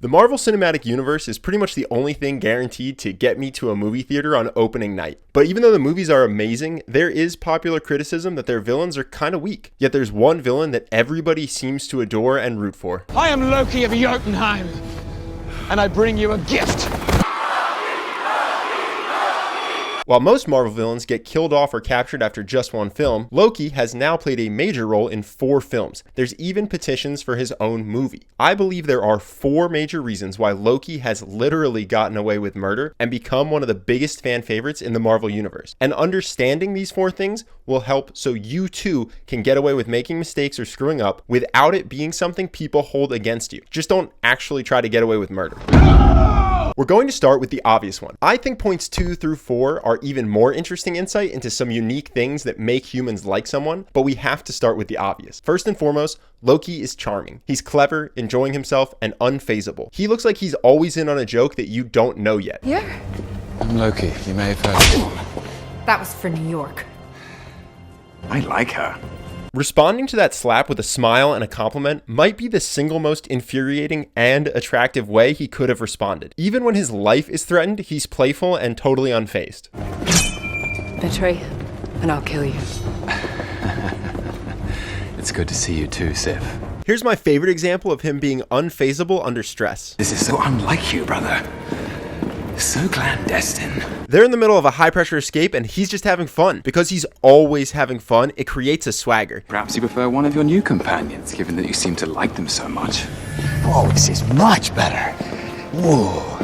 The Marvel Cinematic Universe is pretty much the only thing guaranteed to get me to a movie theater on opening night. But even though the movies are amazing, there is popular criticism that their villains are kind of weak. Yet there's one villain that everybody seems to adore and root for. I am Loki of Jotunheim, and I bring you a gift. While most Marvel villains get killed off or captured after just one film, Loki has now played a major role in 4 films. There's even petitions for his own movie. I believe there are 4 major reasons why Loki has literally gotten away with murder and become one of the biggest fan favorites in the Marvel Universe. And understanding these 4 things will help so you too can get away with making mistakes or screwing up without it being something people hold against you. Just don't actually try to get away with murder. We're going to start with the obvious one. I think points 2 through 4 are even more interesting insight into some unique things that make humans like someone, but we have to start with the obvious. First and foremost, Loki is charming. He's clever, enjoying himself, and unfazable. He looks like he's always in on a joke that you don't know yet. Yeah? I'm Loki. You may have heard. That was for New York. I like her. Responding to that slap with a smile and a compliment might be the single most infuriating and attractive way he could have responded. Even when his life is threatened, he's playful and totally unfazed. Betray, and I'll kill you. It's good to see you too, Sif. Here's my favorite example of him being unfazable under stress. This is so unlike you, brother. So clandestine. They're in the middle of a high-pressure escape and he's just having fun. Because he's always having fun, it creates a swagger. Perhaps you prefer one of your new companions, given that you seem to like them so much. Oh, this is much better. Whoa.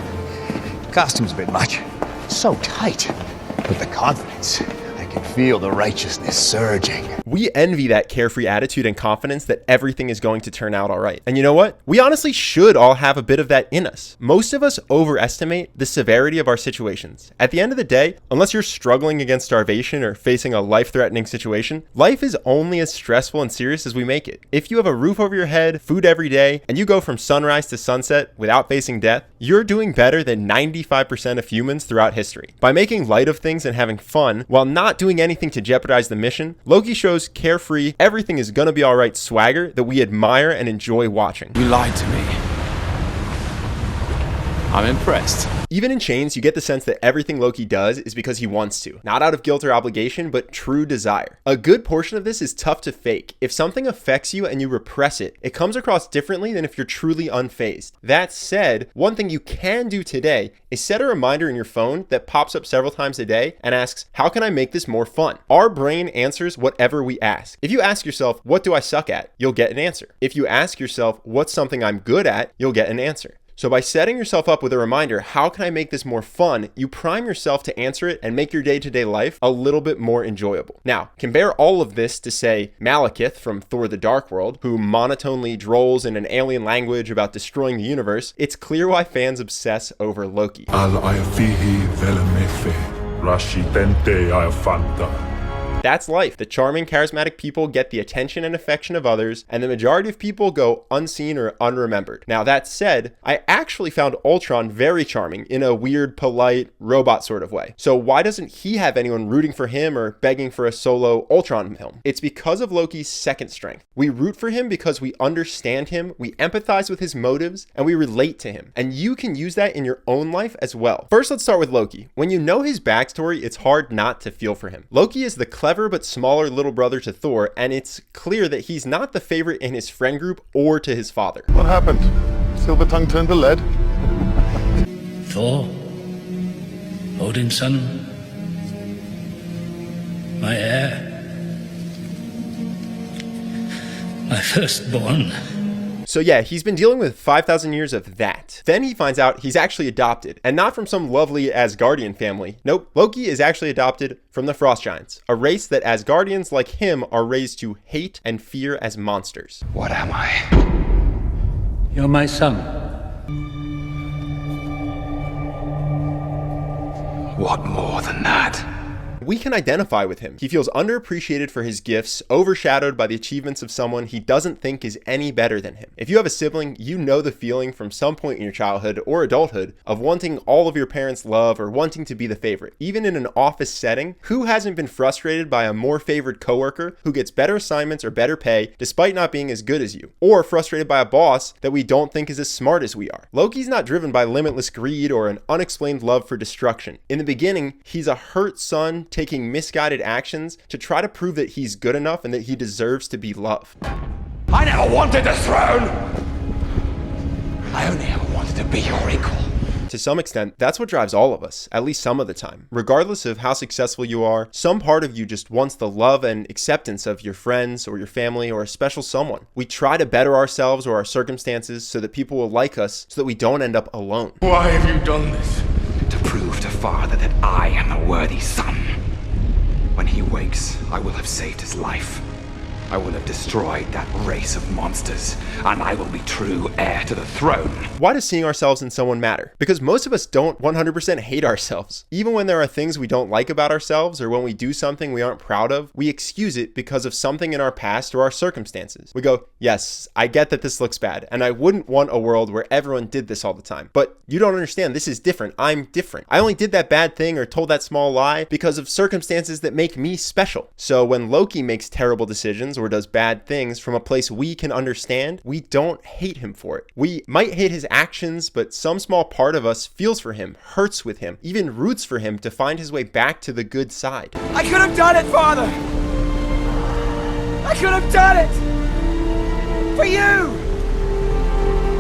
Costume's a bit much. So tight. But the confidence, I can feel the righteousness surging. We envy that carefree attitude and confidence that everything is going to turn out all right. And you know what? We honestly should all have a bit of that in us. Most of us overestimate the severity of our situations. At the end of the day, unless you're struggling against starvation or facing a life-threatening situation, life is only as stressful and serious as we make it. If you have a roof over your head, food every day, and you go from sunrise to sunset without facing death, you're doing better than 95% of humans throughout history. By making light of things and having fun, while not doing anything to jeopardize the mission, Loki shows carefree, everything is gonna be alright swagger that we admire and enjoy watching. You lied to me. I'm impressed. Even in Chains, you get the sense that everything Loki does is because he wants to. Not out of guilt or obligation, but true desire. A good portion of this is tough to fake. If something affects you and you repress it, it comes across differently than if you're truly unfazed. That said, one thing you can do today is set a reminder in your phone that pops up several times a day and asks, how can I make this more fun? Our brain answers whatever we ask. If you ask yourself, what do I suck at? You'll get an answer. If you ask yourself, what's something I'm good at? You'll get an answer. So by setting yourself up with a reminder, how can I make this more fun? You prime yourself to answer it and make your day-to-day life a little bit more enjoyable. Now, compare all of this to, say, Malekith from Thor The Dark World, who monotonely drolls in an alien language about destroying the universe. It's clear why fans obsess over Loki. That's life. The charming, charismatic people get the attention and affection of others, and the majority of people go unseen or unremembered. Now, that said, I actually found Ultron very charming in a weird, polite, robot sort of way. So why doesn't he have anyone rooting for him or begging for a solo Ultron film? It's because of Loki's second strength. We root for him because we understand him, we empathize with his motives, and we relate to him. And you can use that in your own life as well. First, let's start with Loki. When you know his backstory, it's hard not to feel for him. Loki is the clever but smaller little brother to Thor, and it's clear that he's not the favorite in his friend group or to his father. What happened? Silver tongue turned to lead? Thor, Odin's son, my heir, my firstborn. So yeah, he's been dealing with 5,000 years of that. Then he finds out he's actually adopted, and not from some lovely Asgardian family. Nope, Loki is actually adopted from the Frost Giants, a race that Asgardians like him are raised to hate and fear as monsters. What am I? You're my son. What more than that? We can identify with him. He feels underappreciated for his gifts, overshadowed by the achievements of someone he doesn't think is any better than him. If you have a sibling, you know the feeling from some point in your childhood or adulthood of wanting all of your parents' love or wanting to be the favorite. Even in an office setting, who hasn't been frustrated by a more favored coworker who gets better assignments or better pay despite not being as good as you? Or frustrated by a boss that we don't think is as smart as we are? Loki's not driven by limitless greed or an unexplained love for destruction. In the beginning, he's a hurt son taking misguided actions to try to prove that he's good enough and that he deserves to be loved. I never wanted the throne! I only ever wanted to be your equal. To some extent, that's what drives all of us, at least some of the time. Regardless of how successful you are, some part of you just wants the love and acceptance of your friends or your family or a special someone. We try to better ourselves or our circumstances so that people will like us so that we don't end up alone. Why have you done this? To prove to Father that I am a worthy son. When he wakes, I will have saved his life. I will have destroyed that race of monsters, and I will be true heir to the throne. Why does seeing ourselves in someone matter? Because most of us don't 100% hate ourselves. Even when there are things we don't like about ourselves, or when we do something we aren't proud of, we excuse it because of something in our past or our circumstances. We go, yes, I get that this looks bad, and I wouldn't want a world where everyone did this all the time. But you don't understand, this is different. I'm different. I only did that bad thing or told that small lie because of circumstances that make me special. So when Loki makes terrible decisions or does bad things from a place we can understand, we don't hate him for it. We might hate his actions, but some small part of us feels for him, hurts with him, even roots for him to find his way back to the good side. I could have done it, Father! I could have done it! For you!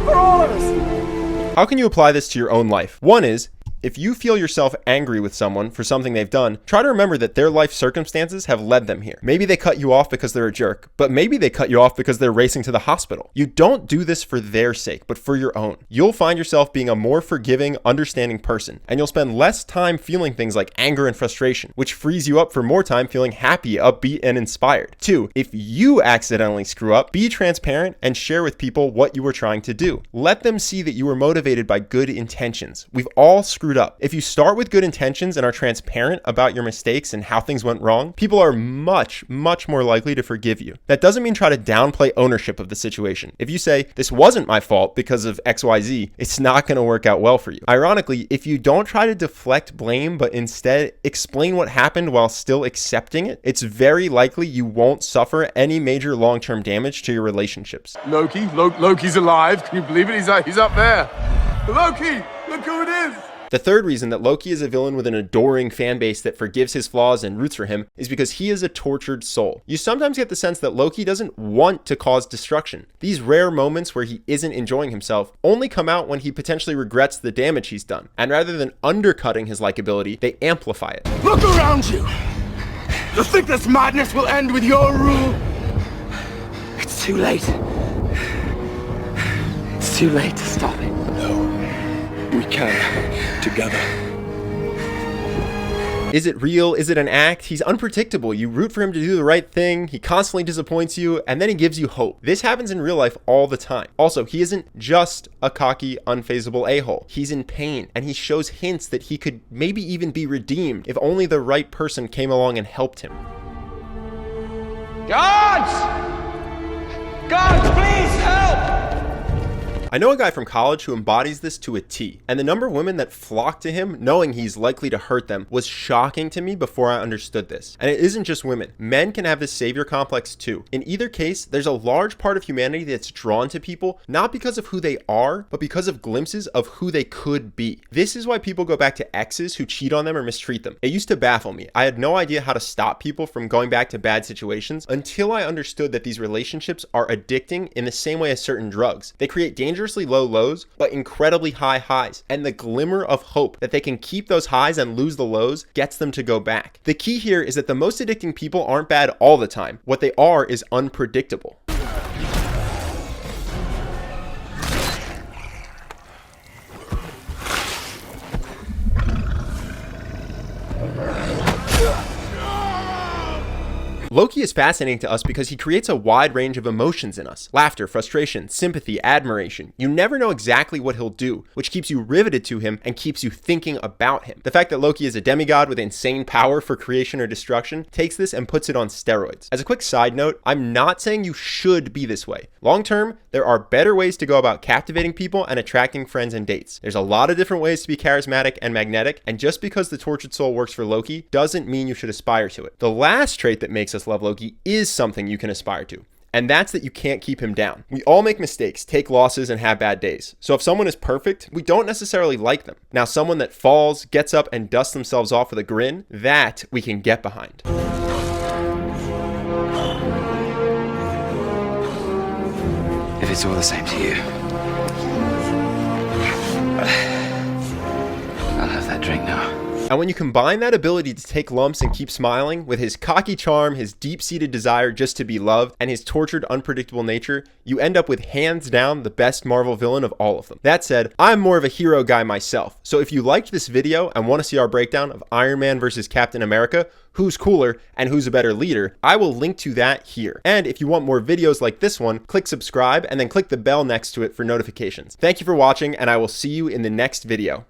For all of us! How can you apply this to your own life? One is, if you feel yourself angry with someone for something they've done, try to remember that their life circumstances have led them here. Maybe they cut you off because they're a jerk, but maybe they cut you off because they're racing to the hospital. You don't do this for their sake, but for your own. You'll find yourself being a more forgiving, understanding person, and you'll spend less time feeling things like anger and frustration, which frees you up for more time feeling happy, upbeat, and inspired. 2, if you accidentally screw up, be transparent and share with people what you were trying to do. Let them see that you were motivated by good intentions. We've all screwed up. If you start with good intentions and are transparent about your mistakes and how things went wrong, people are much more likely to forgive you. That doesn't mean try to downplay ownership of the situation. If you say, this wasn't my fault because of XYZ, it's not going to work out well for you. Ironically, if you don't try to deflect blame, but instead explain what happened while still accepting it, it's very likely you won't suffer any major long-term damage to your relationships. Loki's alive. Can you believe it? He's up there. Loki, look who it is. The third reason that Loki is a villain with an adoring fan base that forgives his flaws and roots for him is because he is a tortured soul. You sometimes get the sense that Loki doesn't want to cause destruction. These rare moments where he isn't enjoying himself only come out when he potentially regrets the damage he's done. And rather than undercutting his likability, they amplify it. Look around you! You think this madness will end with your rule? It's too late. It's too late to stop it. No. We can, together. Is it real? Is it an act? He's unpredictable. You root for him to do the right thing. He constantly disappoints you, and then he gives you hope. This happens in real life all the time. Also, he isn't just a cocky, unfazable a-hole. He's in pain, and he shows hints that he could maybe even be redeemed if only the right person came along and helped him. Guards! Guards, please help! I know a guy from college who embodies this to a T, and the number of women that flock to him knowing he's likely to hurt them was shocking to me before I understood this. And it isn't just women. Men can have this savior complex too. In either case, there's a large part of humanity that's drawn to people not because of who they are, but because of glimpses of who they could be. This is why people go back to exes who cheat on them or mistreat them. It used to baffle me. I had no idea how to stop people from going back to bad situations until I understood that these relationships are addicting in the same way as certain drugs. They create dangerously low lows, but incredibly high highs. And the glimmer of hope that they can keep those highs and lose the lows gets them to go back. The key here is that the most addicting people aren't bad all the time. What they are is unpredictable. Loki is fascinating to us because he creates a wide range of emotions in us. Laughter, frustration, sympathy, admiration. You never know exactly what he'll do, which keeps you riveted to him and keeps you thinking about him. The fact that Loki is a demigod with insane power for creation or destruction takes this and puts it on steroids. As a quick side note, I'm not saying you should be this way. Long term, there are better ways to go about captivating people and attracting friends and dates. There's a lot of different ways to be charismatic and magnetic, and just because the tortured soul works for Loki doesn't mean you should aspire to it. The last trait that makes us love Loki is something you can aspire to. And that's that you can't keep him down. We all make mistakes, take losses, and have bad days. So if someone is perfect, we don't necessarily like them. Now, someone that falls, gets up, and dusts themselves off with a grin, that we can get behind. If it's all the same to you, I'll have that drink now. And when you combine that ability to take lumps and keep smiling with his cocky charm, his deep-seated desire just to be loved, and his tortured, unpredictable nature, you end up with hands down the best Marvel villain of all of them. That said, I'm more of a hero guy myself, so if you liked this video and want to see our breakdown of Iron Man versus Captain America, who's cooler and who's a better leader, I will link to that here. And if you want more videos like this one, click subscribe and then click the bell next to it for notifications. Thank you for watching, and I will see you in the next video.